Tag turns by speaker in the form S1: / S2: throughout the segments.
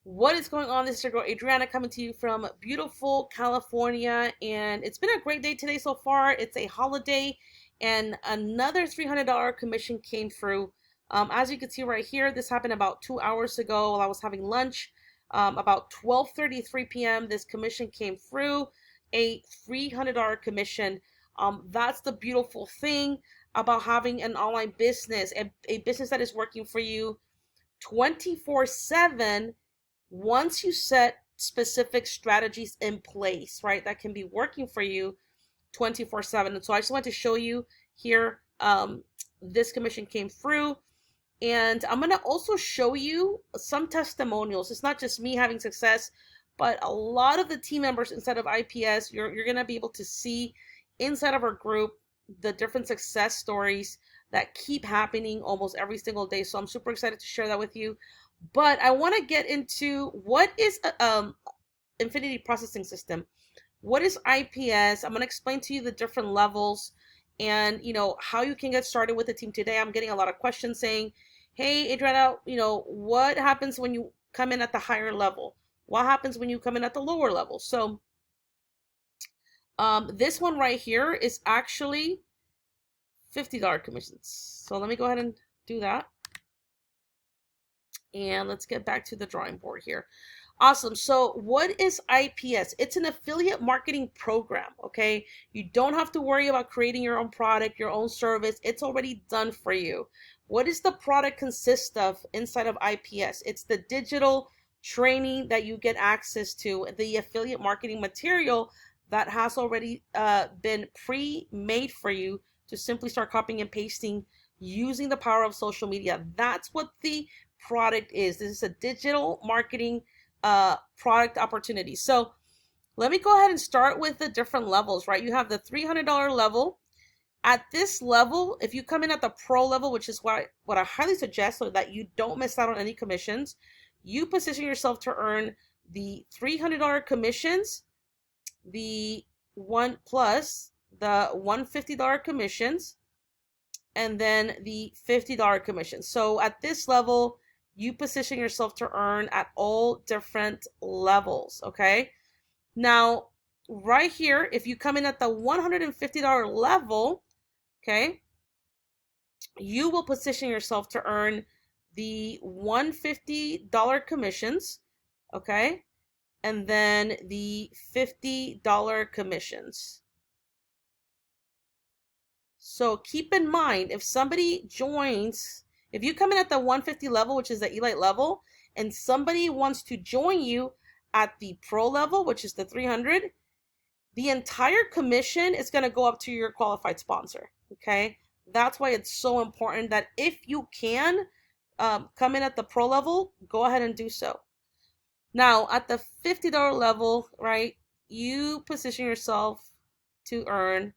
S1: What is going on? This is your girl Adriana coming to you from beautiful California, and it's been a great day today so far. It's a holiday, and another $300 commission came through. As you can see right here, this happened about 2 hours ago while I was having lunch. About 12:33 p.m., this commission came through, a $300 commission. That's the beautiful thing about having an online business, a business that is working for you 24/7 once you set specific strategies in place, right, that can be working for you 24/7. And so I just wanted to show you here, this commission came through, and I'm going to also show you some testimonials. It's not just me having success, but a lot of the team members inside of IPS, you're going to be able to see inside of our group the different success stories that keep happening almost every single day. So I'm super excited to share that with you. But I want to get into what is Infinity Processing System. What is IPS? I'm going to explain to you the different levels and how you can get started with the team today. I'm getting a lot of questions saying, "Hey, Adriana, what happens when you come in at the higher level? What happens when you come in at the lower level?" So, this one right here is actually $50 commissions. So let me go ahead and do that. And let's get back to the drawing board here. Awesome. So what is IPS? It's an affiliate marketing program, okay? You don't have to worry about creating your own product, your own service. It's already done for you. What does the product consist of inside of IPS? It's the digital training that you get access to, the affiliate marketing material that has already been pre-made for you to simply start copying and pasting using the power of social media. That's what the product is. This is a digital marketing product opportunity. So let me go ahead and start with the different levels, right? You have the $300 level. At this level, if you come in at the pro level, which is what I highly suggest so that you don't miss out on any commissions, you position yourself to earn the $300 commissions, the one plus the $150 commissions, and then the $50 commission. So at this level, you position yourself to earn at all different levels, okay? Now, right here, if you come in at the $150 level, okay, you will position yourself to earn the $150 commissions, okay? And then the $50 commissions. So keep in mind, if somebody joins, if you come in at the 150 level, which is the Elite level, and somebody wants to join you at the Pro level, which is the 300, the entire commission is going to go up to your qualified sponsor. Okay, that's why it's so important that if you can come in at the Pro level, go ahead and do so. Now, at the $50 level, right, you position yourself to earn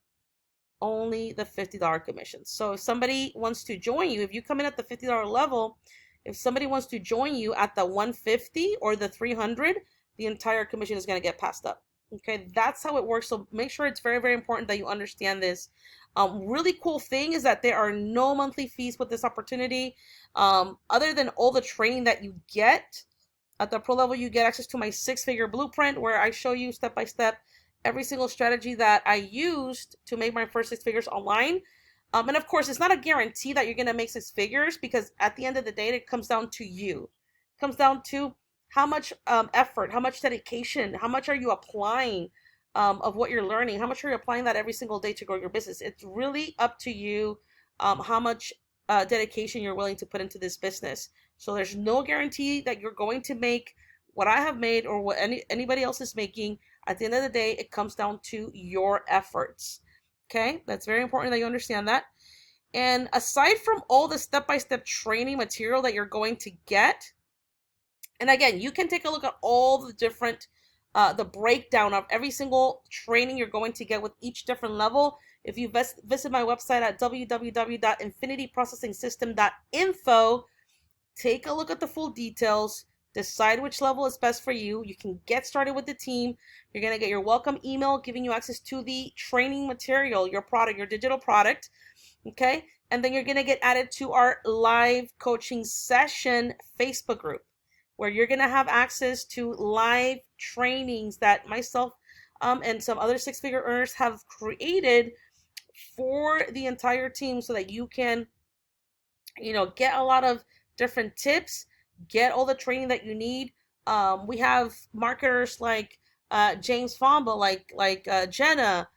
S1: only the $50 commission. So if somebody wants to join you, if you come in at the $50 level, if somebody wants to join you at the 150 or the 300, the entire commission is going to get passed up. Okay, that's how it works. So make sure it's very, very important that you understand this. Really cool thing is that there are no monthly fees with this opportunity. Other than all the training that you get at the pro level, you get access to my 6-figure blueprint where I show you step by step every single strategy that I used to make my first 6 figures online. And of course, it's not a guarantee that you're going to make 6 figures, because at the end of the day, it comes down to you. It comes down to how much effort, how much dedication, how much are you applying of what you're learning, how much are you applying that every single day to grow your business. It's really up to you how much dedication you're willing to put into this business. So there's no guarantee that you're going to make what I have made or what anybody else is making. At the end of the day, it comes down to your efforts. Okay, that's very important that you understand that. And aside from all the step-by-step training material that you're going to get, and again, you can take a look at all the different, the breakdown of every single training you're going to get with each different level. If you visit my website at www.infinityprocessingsystem.info, take a look at the full details. Decide which level is best for you. You can get started with the team. You're going to get your welcome email giving you access to the training material, your product, your digital product. Okay. And then you're going to get added to our live coaching session Facebook group. where you're going to have access to live trainings that myself and some other six-figure earners have created for the entire team, so that you can, get a lot of different tips, get all the training that you need. We have marketers like James Fomba, like Jenna,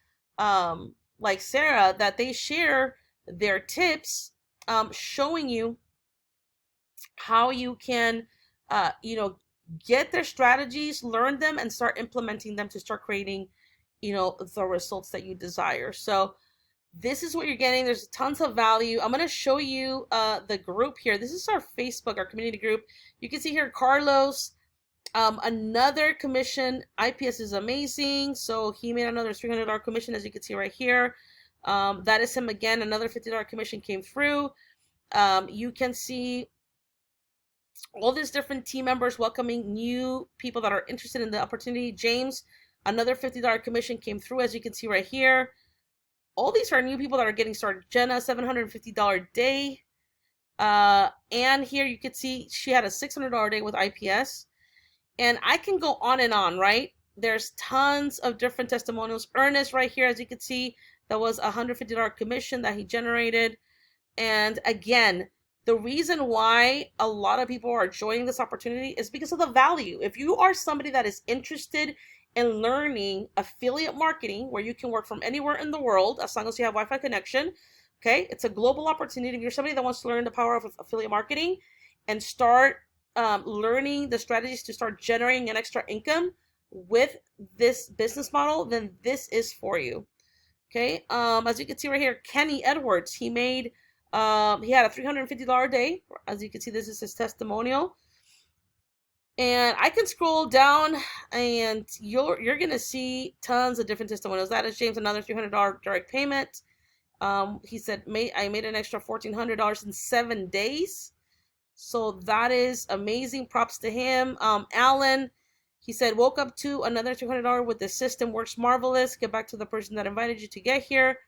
S1: like Sarah, that they share their tips, showing you how you can, get their strategies, learn them, and start implementing them to start creating, the results that you desire. So this is what you're getting. There's tons of value. I'm going to show you the group here. This is our Facebook, our community group. You can see here Carlos, another commission. IPS is amazing. So he made another $300 commission, as you can see right here. That is him again. Another $50 commission came through. You can see all these different team members welcoming new people that are interested in the opportunity. James, another $50 commission came through, as you can see right here. All these are new people that are getting started. Jenna, $750 day. And here you can see she had a $600 day with IPS. And I can go on, right? There's tons of different testimonials. Ernest right here, as you can see, that was a $150 commission that he generated. And again, the reason why a lot of people are joining this opportunity is because of the value. If you are somebody that is interested in learning affiliate marketing, where you can work from anywhere in the world as long as you have Wi-Fi connection, okay, it's a global opportunity. If you're somebody that wants to learn the power of affiliate marketing and start learning the strategies to start generating an extra income with this business model, then this is for you. Okay, as you can see right here, Kenny Edwards, he made he had a $350 day. As you can see, this is his testimonial. And I can scroll down, and you're gonna see tons of different testimonials. That is James, another $300 direct payment. He said, I made an extra $1,400 in 7 days. So that is amazing. Props to him. Alan, he said, woke up to another $200 with the system. Works marvelous. Get back to the person that invited you to get here.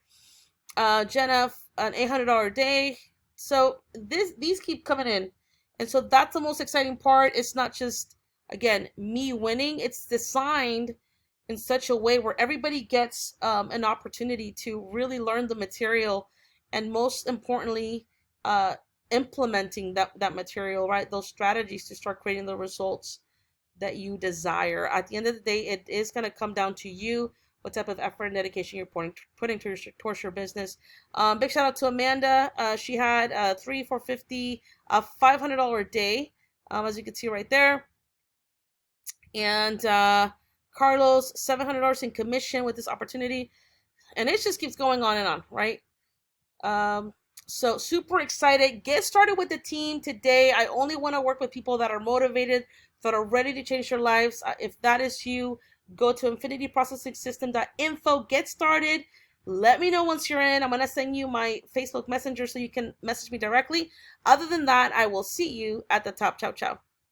S1: Jenna, an $800 day. So these keep coming in. And so that's the most exciting part. It's not just, again, me winning. It's designed in such a way where everybody gets an opportunity to really learn the material, and most importantly, implementing that material, right? Those strategies to start creating the results that you desire. At the end of the day, it is going to come down to you, what type of effort and dedication you're putting towards your business. Big shout out to Amanda. She had 3, 450, a $500 day, as you can see right there. And Carlos, $700 in commission with this opportunity. And it just keeps going on and on, right? So super excited. Get started with the team today. I only want to work with people that are motivated, that are ready to change their lives. If that is you, go to infinityprocessingsystem.info. Get started. Let me know once you're in. I'm going to send you my Facebook Messenger so you can message me directly. Other than that, I will see you at the top. Ciao, ciao.